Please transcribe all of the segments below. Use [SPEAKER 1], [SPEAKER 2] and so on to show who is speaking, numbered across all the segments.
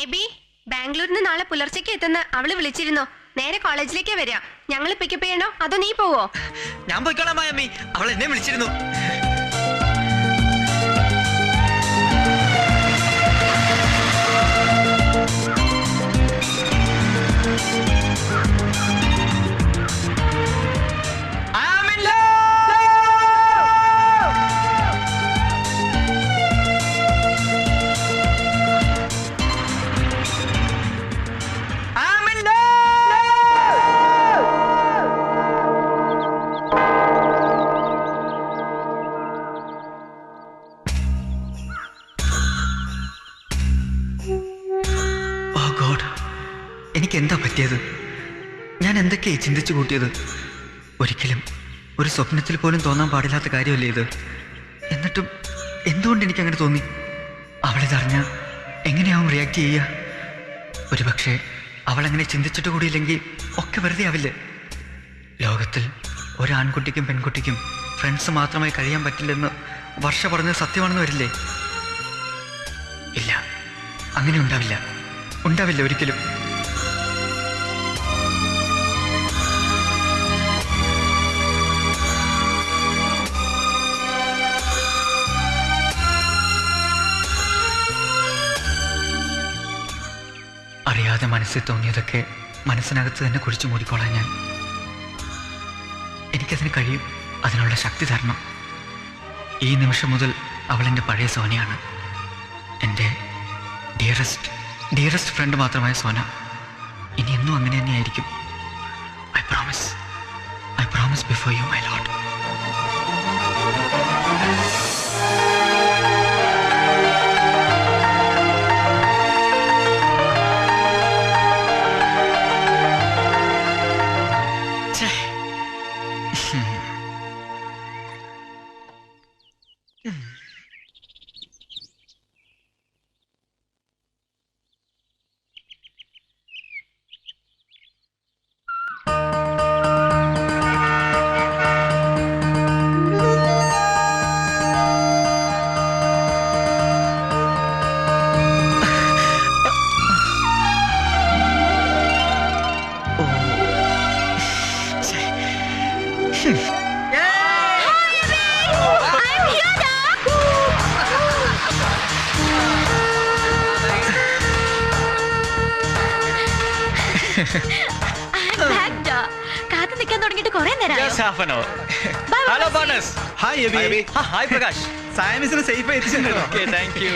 [SPEAKER 1] AB ബാംഗ്ലൂരിൽ നിന്ന് നാളെ പുലർച്ചയ്ക്ക് എത്തുന്ന അവള് വിളിച്ചിരുന്നോ? നേരെ കോളേജിലേക്കേ വരിക. ഞങ്ങൾ പിക്കപ്പ് ചെയ്യണോ അതോ നീ പോവോ?
[SPEAKER 2] ഞാൻ പോയിക്കോളാം മായമ്മി, അവൾ എന്നെ വിളിച്ചിരുന്നു. എനിക്ക് എന്താ പറ്റിയത്? ഞാൻ എന്തൊക്കെയാ ചിന്തിച്ചു കൂട്ടിയത്? ഒരിക്കലും ഒരു സ്വപ്നത്തിൽ പോലും തോന്നാൻ പാടില്ലാത്ത കാര്യമല്ലേ ഇത്? എന്നിട്ടും എന്തുകൊണ്ട് എനിക്കങ്ങനെ തോന്നി? അവളിതറിഞ്ഞ എങ്ങനെയാവും റിയാക്ട് ചെയ്യുക? ഒരുപക്ഷെ അവളങ്ങനെ ചിന്തിച്ചിട്ട് കൂടിയില്ലെങ്കിൽ ഒക്കെ വെറുതെ ആവില്ലേ? ലോകത്തിൽ ഒരാൺകുട്ടിക്കും പെൺകുട്ടിക്കും ഫ്രണ്ട്സ് മാത്രമായി കഴിയാൻ പറ്റില്ലെന്ന് വർഷ പറഞ്ഞത് സത്യമാണെന്ന് വരില്ലേ? ഇല്ല, അങ്ങനെ ഉണ്ടാവില്ല ഒരിക്കലും. അറിയാതെ മനസ്സിൽ തോന്നിയതൊക്കെ മനസ്സിനകത്ത് തന്നെ കുഴിച്ചു മൂടിക്കോളാൻ ഞാൻ. എനിക്കതിന് കഴിയും. അതിനുള്ള ശക്തി തരണം. ഈ നിമിഷം മുതൽ അവൾ എൻ്റെ പഴയ സോനയാണ്. എൻ്റെ ഡിയറസ്റ്റ് ഫ്രണ്ട് മാത്രമായ സോന ഇനി എന്നും അങ്ങനെ തന്നെയായിരിക്കും. I promise before you my lord.
[SPEAKER 1] കാത്തു നിൽക്കാൻ തുടങ്ങിയിട്ട് കുറെ നേരം.
[SPEAKER 2] Hello bonus. Hi Aby. Hi Prakash. സായമിസിനെ സേഫ് ആയി എത്തിച്ചിട്ടുണ്ടോ? Okay, thank you.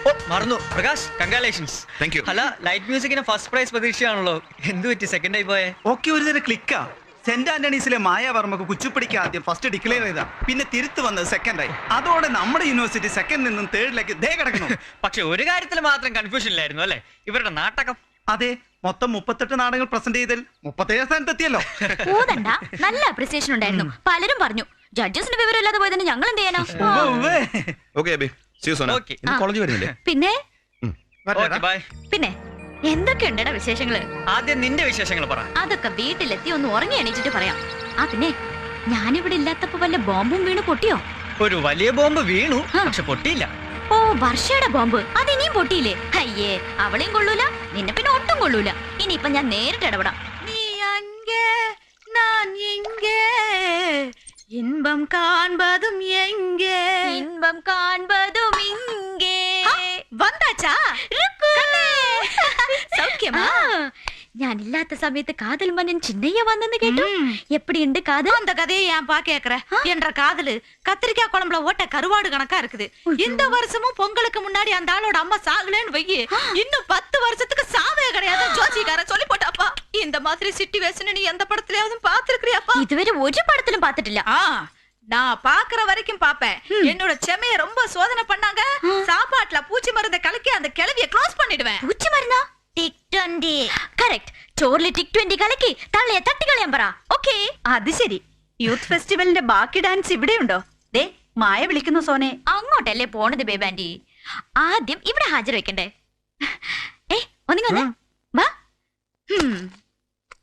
[SPEAKER 2] ഓ മറന്നു പ്രകാശ്, കൺഗ്രാറ്റുലേഷൻസ്.
[SPEAKER 3] Thank you.
[SPEAKER 2] അല്ല, ലൈറ്റ് മ്യൂസിക്കിന് ഫസ്റ്റ് പ്രൈസ് പ്രതീക്ഷയാണല്ലോ. എന്ത് പറ്റി സെക്കൻഡ് ആയി പോയെ?
[SPEAKER 4] ഓക്കെ, ഒരു തരം ക്ലിക്കാ. സെന്റ് ആന്റണീസിലെ മായാവർമ്മക്ക് കുച്ചിപ്പിടിക്ക് ആദ്യം ഫസ്റ്റ് ഡിക്ലെയർ ചെയ്താ, പിന്നെ തിരുത്ത് വന്നത് സെക്കൻഡായി. അതോടെ നമ്മുടെ യൂണിവേഴ്സിറ്റി സെക്കൻഡ് നിന്നും തേർഡിലേക്ക് ദേ കിടക്കണം.
[SPEAKER 2] പക്ഷെ ഒരു കാര്യത്തിൽ മാത്രം കൺഫ്യൂഷൻ ഇല്ലായിരുന്നു അല്ലേ? ഇവരുടെ നാട്ടകം.
[SPEAKER 4] അതെ, മൊത്തം 38 നാടകങ്ങൾ പ്രസന്റ് ചെയ്തതിൽ 37 സ്ഥാനത്തെത്തിയല്ലോ.
[SPEAKER 1] നല്ല അപ്രിസിയേഷൻ ഉണ്ടായിരുന്നു. പലരും പറഞ്ഞു ജഡ്ജസിന് വിവരമില്ലാതെ പോയതിന് ഞങ്ങൾ എന്ത് ചെയ്യാനാ?
[SPEAKER 3] Okay Abi, see you Sona. College വരുന്നില്ലേ?
[SPEAKER 1] പിന്നെ
[SPEAKER 2] ഓക്കേ ബൈ.
[SPEAKER 1] പിന്നെ എന്തൊക്കെയുണ്ടടാ വിശേഷങ്ങള്?
[SPEAKER 2] ആദ്യം നിന്റെ വിശേഷങ്ങൾ പറ.
[SPEAKER 1] അതൊക്കെ വീട്ടിലെത്തി ഒന്ന് ഉറങ്ങി എണീച്ചിട്ട് പറയാം. പിന്നെ ഞാനിവിടെ ഇല്ലാത്തപ്പോ വല്ല ബോംബും വീണ് പൊട്ടിയോ?
[SPEAKER 2] ഒരു വലിയ ബോംബ് വീണു, പക്ഷെ പൊട്ടിയില്ല.
[SPEAKER 1] ഓ, വർഷയുടെ ബോംബ് അത് ഇനിയും പൊട്ടിയില്ലേ? അയ്യേ, അവളെയും കൊള്ളൂല, നിന്നെ പിന്നെ ഒട്ടും കൊള്ളൂല. ഇനിയിപ്പൊ ഞാൻ നേരിട്ട് ഇടപെടാം. നീ അங்கே ഞാൻ ഇங்கே ഇൻപം കാൺപതും എங்கே ഇൻപം കാൺപതും ഇங்கே വന്നാച്ചാ സൗഖ്യമാ? ഞാനില്ലാത്ത സമയത്ത് കാതൽ മന്നൻ ചിന്നയ്യ വന്നെന്ന് കേട്ടു. എപ്പടിയുണ്ട് കാതൽ?
[SPEAKER 5] அந்த கதையை ஏன் பா கேக்குற? என்ற காதலு கத்திரிக்காய் குழம்புல ஓட்ட கருவாடு கணக்கா இருக்குது. இந்த வருஷமும் பொங்கலுக்கு முன்னாடி அந்த ஆளோட அம்மா சாகலன்னு வையி, இன்னும் 10 வருஷத்துக்கு சாவே கிடையாது ஜோசிக்கார சொல்லி போட்டாப்பா. இந்த மாதிரி சிச்சுவேஷன் நீ எந்த படத்துலயாவது பாத்துருக்கியாப்பா?
[SPEAKER 1] இதுவரை ஒரு படத்திலும் பாத்துட்டிല്ല.
[SPEAKER 5] நான் பாக்குற வரைக்கும் பாப்பேன். என்னோட செமைய ரொம்ப சோதனை பண்ணாங்க. சாப்பாட்டுல பூச்சி மருந்தை கலக்கி அந்த கிளவிய க்ளோஸ் பண்ணிடுவேன்.
[SPEAKER 1] பூச்சி மருந்தா? ടിക് 20 കറക്റ്റ്. ചോറിൽ ടിക് 20 കലക്കി തള്ളയെ തട്ടിക്കളയാൻ പറ. ഓക്കേ,
[SPEAKER 5] അത് ശരി. യൂത്ത് ഫെസ്റ്റിവലിന്റെ ബാക്കി ഡാൻസ് ഇവിടെയുണ്ടോ? ദേ മായ വിളിക്കുന്നു സോനെ.
[SPEAKER 1] അങ്ങോട്ടല്ലേ പോണത് ബേബാൻഡി? ആദ്യം ഇവിടെ ഹാജർ വെക്കണ്ടേ? ഒന്നിങ്ങ വാ.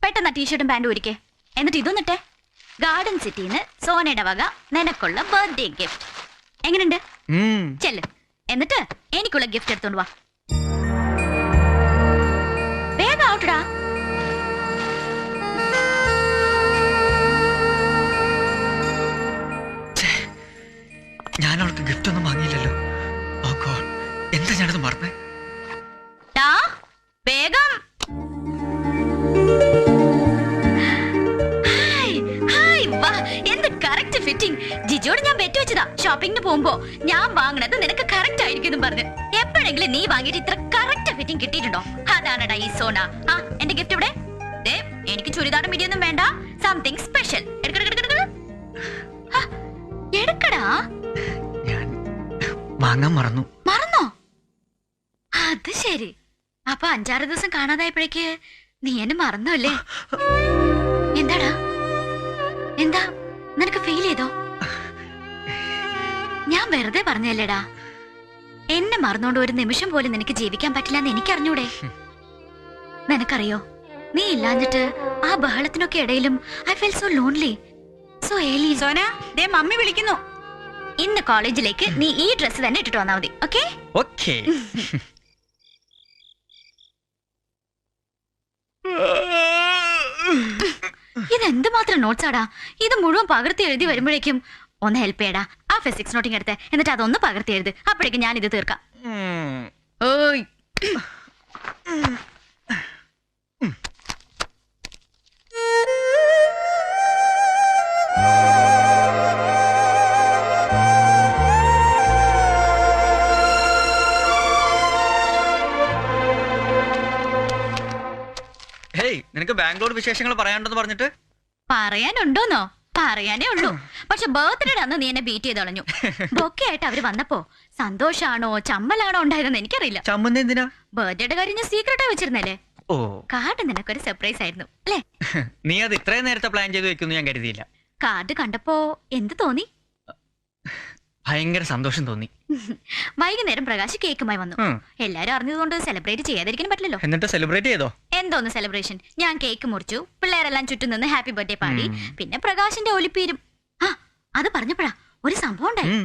[SPEAKER 1] പെട്ടെന്ന് ടീഷർട്ടും പാന്റും ഒരുക്കേ. എന്നിട്ട് ഇതൊന്നിട്ടെ. ഗാർഡൻ സിറ്റിന്ന് സോനയുടെ വക നിനക്കുള്ള ബർത്ത്ഡേ ഗിഫ്റ്റ്. എങ്ങനെയുണ്ട്? ചെല്ല്, എന്നിട്ട് എനിക്കുള്ള ഗിഫ്റ്റ് എടുത്തോണ്ട് വാ. ഷോപ്പിങ്ങിന് പോകുമ്പോ ഞാൻ വാങ്ങണത് നിനക്ക് കറക്റ്റ് ആയിരിക്കും പറഞ്ഞു. എപ്പോഴെങ്കിലും നീ വാങ്ങിയിട്ട് ഇത്ര കറക്റ്റ് ഫിറ്റിംഗ് കിട്ടിയിട്ടുണ്ടോ? അതാണടാ ഈ സോന. ആ എന്റെ ഗിഫ്റ്റ് ഇവിടെ. എനിക്ക് ചുരിദാറും മിടിയൊന്നും വേണ്ട, സംതിങ് സ്പെഷ്യൽ. എടുക്കടാ.
[SPEAKER 2] ഞാൻ വാങ്ങാൻ മറന്നു.
[SPEAKER 1] മറന്നോ? അത് ശരി. അപ്പൊ 5-6 ദിവസം കാണാതായപ്പോഴേക്ക് നീ എന്നെ മറന്നു അല്ലേ? എന്താടാ, എന്താ നിനക്ക് ഫീൽ ചെയ്തോ? ഞാൻ വെറുതെ പറഞ്ഞല്ലേടാ. എന്നെ മറന്നോണ്ട് ഒരു നിമിഷം പോലും നിനക്ക് ജീവിക്കാൻ പറ്റില്ല എന്ന് എനിക്കറിഞ്ഞൂടെ? നിനക്കറിയോ, നീ ഇല്ലാഞ്ഞിട്ട് ആ ബഹളത്തിനൊക്കെ ഇടയിലും I feel so lonely, so alien.
[SPEAKER 5] Sona, they mummy വിളിക്കുന്നു.
[SPEAKER 1] ഇന്ന് കോളേജിലേക്ക് നീ ഈ ഡ്രസ് തന്നെ ഇട്ടിട്ട് വന്നാ മതി. ഓക്കേ?
[SPEAKER 2] ഓക്കേ.
[SPEAKER 1] ഇതെന്ത് മാത്രം നോട്ട്സ് ആടാ? ഇത് മുഴുവൻ പകർത്തി എഴുതി വരുമ്പോഴേക്കും ഒന്ന് ഹെൽപ്പ് ചെയ്യടാ. ആ ഫിസിക്സ് നോട്ടിങ് എടുത്ത് എന്നിട്ട് അതൊന്ന് പകർത്തി എഴുത്. അപ്പോഴേക്കും ഞാൻ ഇത് തീർക്കാം. ഓയ്
[SPEAKER 2] നിനക്ക് ബാംഗ്ലൂർ വിശേഷങ്ങൾ പറയാനുണ്ടെന്ന് പറഞ്ഞിട്ട്?
[SPEAKER 1] പറയാനുണ്ടോന്നോ? പറയാനേ ഉള്ളൂ. പക്ഷെ ബർത്ത്ഡേ അന്ന് നീ എന്നെ ബീറ്റ് ചെയ്ത് കളഞ്ഞു. ബൊക്കെ ആയിട്ട് അവര് വന്നപ്പോ സന്തോഷാണോ ചമ്മലാണോ ഉണ്ടായതെന്ന് എനിക്കറിയില്ല.
[SPEAKER 2] ചമ്മന്തെന്തിനാ?
[SPEAKER 1] ബർത്ത്ഡേയുടെ കാര്യം ഞാൻ സീക്രട്ടായി വെച്ചിരുന്നല്ലേ.
[SPEAKER 2] ഓ,
[SPEAKER 1] കാർഡ് നിനക്കൊരു സർപ്രൈസ് ആയിരുന്നു അല്ലേ?
[SPEAKER 2] നീ അത് ഇത്രയും നേരത്തെ പ്ലാൻ ചെയ്ത് വെക്കുന്നു ഞാൻ കരുതിയില്ല.
[SPEAKER 1] കാർഡ് കണ്ടപ്പോ എന്ത് തോന്നി?
[SPEAKER 2] ഭയങ്കര സന്തോഷം തോന്നി.
[SPEAKER 1] വൈകുന്നേരം പ്രകാശ് കേക്കുമായി വന്നു. എല്ലാരും അറിഞ്ഞതുകൊണ്ട് സെലിബ്രേറ്റ് ചെയ്യാതിരിക്കാൻ പറ്റില്ലല്ലോ.
[SPEAKER 2] എന്നിട്ട് സെലിബ്രേറ്റ് ചെയ്തോ?
[SPEAKER 1] എന്തോന്ന് സെലിബ്രേഷൻ? ഞാൻ കേക്ക് മുറിച്ചു, പിള്ളേരെല്ലാം ചുറ്റും നിന്ന് ഹാപ്പി ബർത്ത്ഡേ പാടി, പിന്നെ പ്രകാശിന്റെ ഒലിപ്പീരും. ആ അത് പറഞ്ഞപ്പോഴാ ഒരു സംഭവം ഉണ്ടായി.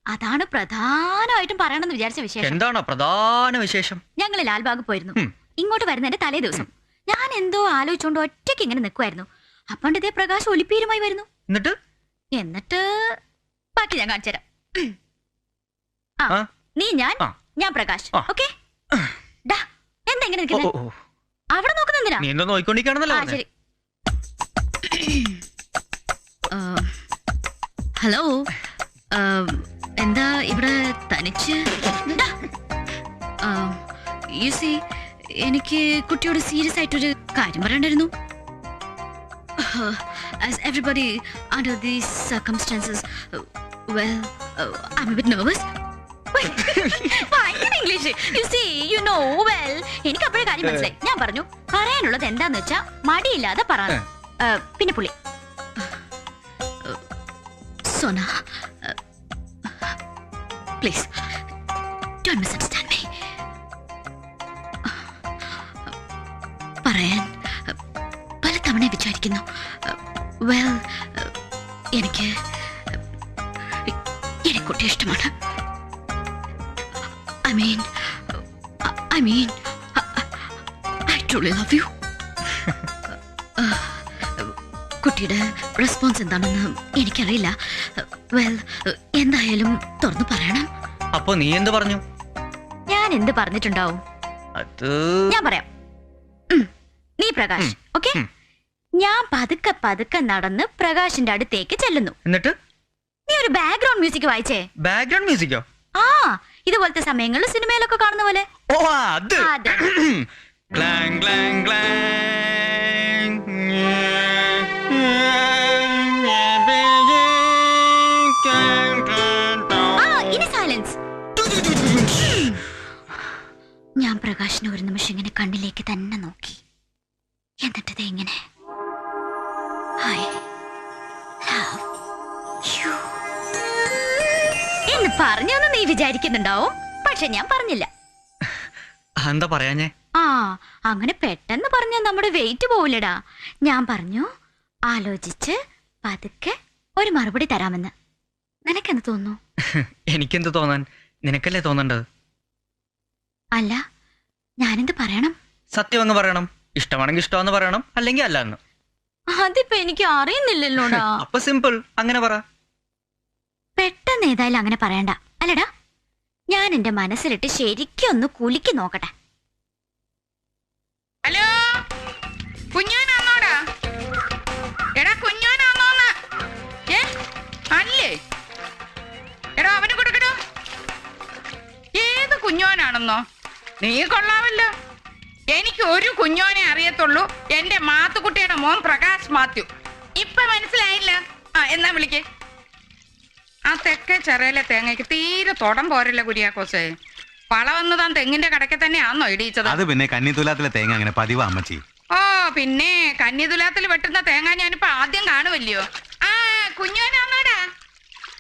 [SPEAKER 1] അതാണ് പ്രധാനമായിട്ടും പറയണമെന്ന് വിചാരിച്ച വിശേഷം.
[SPEAKER 2] എന്താണോ പ്രധാന വിശേഷം?
[SPEAKER 1] ഞങ്ങള് ലാൽബാഗ് പോയിരുന്നു. ഇങ്ങോട്ട് വരുന്നതിന്റെ തലേ ദിവസം ഞാൻ എന്തോ ആലോചിച്ചോണ്ട് ഒറ്റയ്ക്ക് ഇങ്ങനെ നിൽക്കുമായിരുന്നു. അപ്പോണ്ട് ഇതേ പ്രകാശ് ഒലിപ്പീരുമായി വരുന്നു. എന്നിട്ട് ബാക്കി ഞാൻ കാണിച്ചുതരാം. നീ ഞാൻ പ്രകാശ്. ഓക്കേ? എന്താ ഇങ്ങനെ നിൽക്കുന്നത്? അവിടെ നോക്കുന്നെന്തിനാ?
[SPEAKER 2] നീ എന്തോ നോയിക്കൊണ്ടിരിക്കുകയാണെന്നല്ലോ.
[SPEAKER 1] ശരി. ഹലോ, എന്താ ഇവിടെ തനിച്ച്? എനിക്ക് കുട്ടിയോട് സീരിയസ് ആയിട്ടൊരു കാര്യം പറയണ്ടായിരുന്നു. As everybody under these circumstances, well, I'm a bit nervous. English you know well. എനിക്ക് അപ്പോഴേ കാര്യം മനസ്സിലായി. ഞാൻ പറഞ്ഞു പറയാനുള്ളത് എന്താന്ന് വെച്ചാ മടിയില്ലാതെ പറയാം. പിന്നെ പുള്ളി Sona, please don't misunderstand me. പറയാൻ പലതവണ വിചാരിക്കുന്നു. വെൽ, എനിക്ക് കുട്ടി ഇഷ്ടമാണ്. I mean, I truly love you. കുട്ടിയുടെ റെസ്പോൺസ് എന്താണെന്ന് എനിക്കറിയില്ല. വെൽ, എന്തായാലും തുറന്നു പറയണം.
[SPEAKER 2] അപ്പൊ നീ എന്ത് പറഞ്ഞു?
[SPEAKER 1] ഞാൻ എന്ത് പറഞ്ഞിട്ടുണ്ടാവും? ഞാൻ പറയാം. നീ പ്രകാശ്, ഓക്കെ? ഞാൻ പതുക്കെ പതുക്കെ നടന്ന് പ്രകാശിന്റെ അടുത്തേക്ക് ചെല്ലുന്നു.
[SPEAKER 2] എന്നിട്ട്
[SPEAKER 1] നീ ഒരു ബാക്ക്ഗ്രൗണ്ട് മ്യൂസിക് വായിച്ചേ.
[SPEAKER 2] ബാക്ക്ഗ്രൗണ്ട് മ്യൂസിക്കോ?
[SPEAKER 1] ആ, ഇതുപോലത്തെ സമയങ്ങളിൽ സിനിമയിലൊക്കെ കാണുന്ന പോലെ.
[SPEAKER 2] ഓ, അത് ക്ലാങ് ക്ലാങ് ക്ലാങ്.
[SPEAKER 1] ഇനി സൈലൻസ്. ഞാൻ പ്രകാശിനെ ഒരു നിമിഷം ഇങ്ങനെ കണ്ണിലേക്ക് തന്നെ നോക്കി. എന്നിട്ടത് ഇങ്ങനെ എന്ന് പറഞ്ഞൊന്നും നീ വിചാരിക്കുന്നുണ്ടാവും. പക്ഷെ ഞാൻ പറഞ്ഞില്ല.
[SPEAKER 2] എന്താ പറയാഞ്ഞേ?
[SPEAKER 1] അങ്ങനെ പെട്ടെന്ന് പറഞ്ഞ നമ്മുടെ വെയിറ്റ് പോവില്ലടാ. ഞാൻ പറഞ്ഞു ആലോചിച്ച് പതുക്കെ ഒരു മറുപടി തരാമെന്ന്. നിനക്കെന്ത് തോന്നുന്നു?
[SPEAKER 2] എനിക്കെന്ത് തോന്നാൻ? നിനക്കല്ലേ തോന്നണ്ടത്?
[SPEAKER 1] അല്ല, ഞാനെന്ത് പറയണം?
[SPEAKER 2] സത്യം അങ്ങ് പറയണം. ഇഷ്ടമാണെങ്കിൽ ഇഷ്ടമെന്ന് പറയണം, അല്ലെങ്കിൽ അല്ല എന്ന്.
[SPEAKER 1] അതിപ്പോ എനിക്ക് അറിയുന്നില്ലല്ലോടാ.
[SPEAKER 2] അപ്പൊ സിമ്പിൾ, അങ്ങനെ പറ.
[SPEAKER 1] പെട്ടെന്ന് ഏതായാലും അങ്ങനെ പറയണ്ട അല്ലടാ. ഞാൻ എന്റെ മനസ്സിലിട്ട് ശരിക്കും ഒന്ന് കുലുക്കി നോക്കട്ടെ.
[SPEAKER 5] ഹലോ, കുഞ്ഞാനാന്നോടാ? എടാ കുഞ്ഞാനാന്നോന്ന്? അല്ലേ? എടാ
[SPEAKER 6] കുഞ്ഞോനാണെന്നോ? നീ കൊള്ളാമല്ലോ. എനിക്ക് ഒരു കുഞ്ഞോനെ അറിയത്തുള്ളൂ, എന്റെ മാത്തുക്കുട്ടിയുടെ മോൻ പ്രകാശ് മാത്യു. ഇപ്പൊ മനസ്സിലായില്ല? ആ എന്നാ വിളിക്കേ. ആ തെക്കേ ചെറിയലെ തേങ്ങയ്ക്ക് തീരെ തൊടം പോരല്ല കുര്യാക്കോസേ. പള വന്ന് താൻ തെങ്ങിന്റെ കടക്കെ തന്നെയാണോ ഇടിയിച്ചത്?
[SPEAKER 7] അത് പിന്നെ കന്നിത്തുലാത്തിലെ തേങ്ങ അങ്ങനെ പതിവാ അമ്മച്ചി.
[SPEAKER 6] ഓ പിന്നെ കന്നിതുലാത്തിൽ വെട്ടുന്ന തേങ്ങ ഞാനിപ്പോ ആദ്യം കാണുമല്ലയോ. ആ കുഞ്ഞോനാന്നോടാ.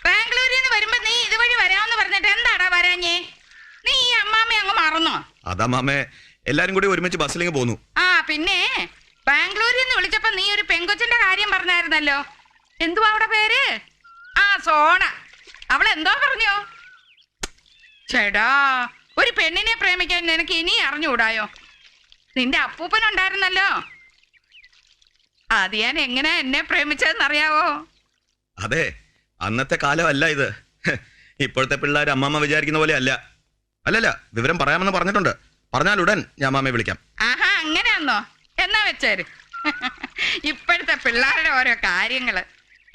[SPEAKER 6] ബാംഗ്ലൂരിൽ നിന്ന് വരുമ്പോ നീ ഇതുവഴി വരാമെന്ന് പറഞ്ഞിട്ട് എന്താടാ വരാഞ്ഞേ? നീ ഈ അമ്മാമ്മ അങ്ങ് മറന്നോ?
[SPEAKER 3] അതമ്മാമേ എല്ലാരും കൂടി ഒരുമിച്ച് ബസ്സിലേക്ക് പോന്നു.
[SPEAKER 6] ആ പിന്നെ ബാംഗ്ലൂരിൽ നിന്ന് വിളിച്ചപ്പോ നീ ഒരു പെങ്കൊച്ചിന്റെ കാര്യം പറഞ്ഞായിരുന്നല്ലോ. എന്തുവാ അവിടെ പേര്? ആ സോണ. അവളെന്തോ പറഞ്ഞു? ചേടാ, ഒരു പെണ്ണിനെ പ്രേമിക്കാൻ നിനക്ക് ഇനി അറിഞ്ഞുകൂടായോ? നിന്റെ അപ്പൂപ്പനുണ്ടായിരുന്നല്ലോ. അത് ഞാൻ എങ്ങനെ എന്നെ പ്രേമിച്ചതെന്നറിയാവോ?
[SPEAKER 3] അതെ, അന്നത്തെ കാലമല്ല ഇത്. ഇപ്പോഴത്തെ പിള്ളേർ അമ്മമ്മ വിചാരിക്കുന്ന പോലെ അല്ല. അല്ലല്ല, വിവരം പറയാമെന്ന് പറഞ്ഞിട്ടുണ്ട്. പറഞ്ഞാൽ ഉടൻ ഞാൻ അമ്മയെ വിളിക്കാം.
[SPEAKER 6] ആഹാ, അങ്ങനെയാന്നോ? എന്നാ വെച്ചേര്. ഇപ്പോഴത്തെ പിള്ളേരുടെ ഓരോ കാര്യങ്ങള്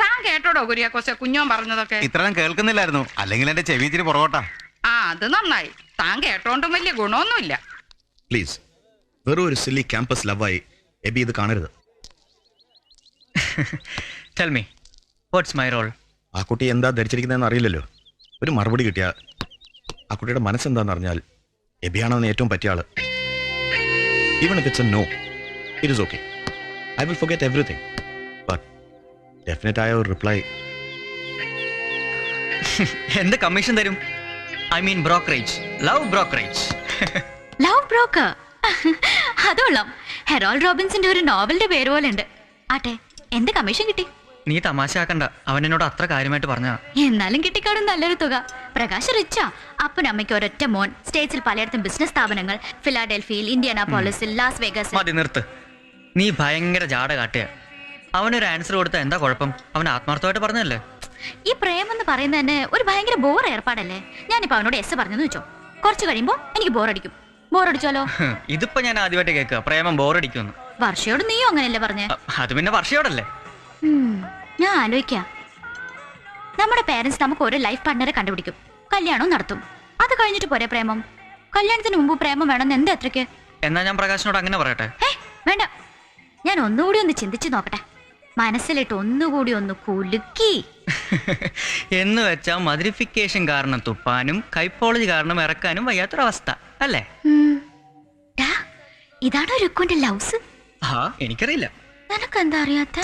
[SPEAKER 6] താൻ കേട്ടോടോ കുര്യാക്കോസെ കുഞ്ഞോൻ പറഞ്ഞതൊക്കെ?
[SPEAKER 7] ഇത്രയും കേൾക്കുന്നില്ലായിരുന്നു, അല്ലെങ്കിൽ എന്റെ ചെവി ഇച്ചിരി പുറകോട്ടാ.
[SPEAKER 6] ആ അത് നന്നായി. താൻ കേട്ടോണ്ടും വലിയ ഗുണമൊന്നുമില്ല.
[SPEAKER 3] പ്ലീസ്, വെറും ഒരു സില്ലി ക്യാമ്പസ് ലവായി എബി ഇത് കാണരുത്.
[SPEAKER 2] Tell me, what's my role?
[SPEAKER 3] ആ കുട്ടി എന്താ ധരിച്ചിരിക്കുന്നതെന്ന് അറിയില്ലല്ലോ. ഒരു മറുപടി കിട്ടിയ ആ കുട്ടിയുടെ മനസ്സെന്താന്ന് അറിഞ്ഞാൽ എബിയാണെന്ന് ഏറ്റവും പറ്റിയ ആള്. Even if it's a no, it is okay. I will forget everything. But definite ആയ ഒരു റിപ്ലൈ.
[SPEAKER 2] എന്ത് കമ്മീഷൻ തരും? I mean brokerage, love brokerage.
[SPEAKER 1] Love broker അതോളാം. ഹെറോൾഡ് റോബിൻസിന്റെ ഒരു നോവലിന്റെ പേര് പോലെ ഉണ്ട്. ആട്ടെ, എന്ത് കമ്മീഷൻ കിട്ടി?
[SPEAKER 2] നീ തമാശയാക്കണ്ട, അവൻ എന്നോട് അത്ര കാര്യമായിട്ട് പറഞ്ഞാ.
[SPEAKER 1] എന്നാലും കിട്ടിക്കാടും നല്ലൊരു തുക. പ്രകാശ് റിച്ചാ. അപ്പനും അമ്മയ്ക്ക് ഒരൊറ്റ മോൻ. സ്റ്റേറ്റ്സിൽ പലയിടത്തും ബിസിനസ് സ്ഥാപനങ്ങൾ. ഫിലാഡൽഫിയയിൽ, ഇന്ത്യാനാപോളിസിൽ, ലാസ് വേഗസിൽ.
[SPEAKER 2] മതി, നിർത്ത്. നീ ഭയങ്കര ജാട കാട്ടിയ. അവനൊരു ആൻസർ കൊടുത്ത എന്താ കുഴപ്പം? അവൻ ആത്മാർത്ഥമായിട്ട് പറഞ്ഞല്ലേ.
[SPEAKER 1] ഈ പ്രേമം എന്ന് പറയുന്നത് തന്നെ ഒരു ഭയങ്കര ബോർ ഏർപ്പാടല്ലേ. ഞാനിപ്പോ അവനോട് എസ് പറഞ്ഞെന്ന് വെച്ചോ, കുറച്ച് കഴിയുമ്പോ എനിക്ക് ബോറടിക്കും. ബോറടിച്ചാലോ?
[SPEAKER 2] ഇതിപ്പോ ഞാൻ ആദ്യമായിട്ട് കേൾക്കുക പ്രേമം ബോറടിക്കുമെന്ന്.
[SPEAKER 1] വർഷയോട് നീയും അങ്ങനെയല്ലേ പറഞ്ഞേ?
[SPEAKER 2] അത് പിന്നെ വർഷയോടല്ലേ.
[SPEAKER 1] ഞാൻ ആലോചിക്കാം. നമ്മുടെ പേരൻസ് നമുക്ക് ഒരു ലൈഫ് പാർട്ട്ണറെ കണ്ടുപിടിക്കും, കല്യാണവും നടത്തും. അത് കഴിഞ്ഞിട്ട് പോരെ പ്രേമം? കല്യാണത്തിന് മുമ്പ് പ്രേമം വേണമെന്ന് എന്താ അത്രയ്ക്ക്?
[SPEAKER 2] എന്നാ ഞാൻ പ്രകാശിനോട് അങ്ങനെ പറയട്ടെ?
[SPEAKER 1] വേണ്ട, ഞാൻ ഒന്നുകൂടി ഒന്ന് ചിന്തിച്ചു നോക്കട്ടെ. മനസ്സിലിട്ട് ഒന്നുകൂടി ഒന്ന് കുലുക്കി.
[SPEAKER 2] എന്ന് വെച്ചാൽ മദിരിഫിക്കേഷൻ കാരണം തുപ്പാനും കൈപ്പോളജി കാരണം ഇറക്കാനും വയ്യാത്തൊരവസ്ഥ അല്ലേ?
[SPEAKER 1] ഇതാണോ രുക്കുന്റെ ലൗസ്?
[SPEAKER 2] ആ, എനിക്കറിയില്ല.
[SPEAKER 1] നിനക്കെന്താ അറിയാത്ത?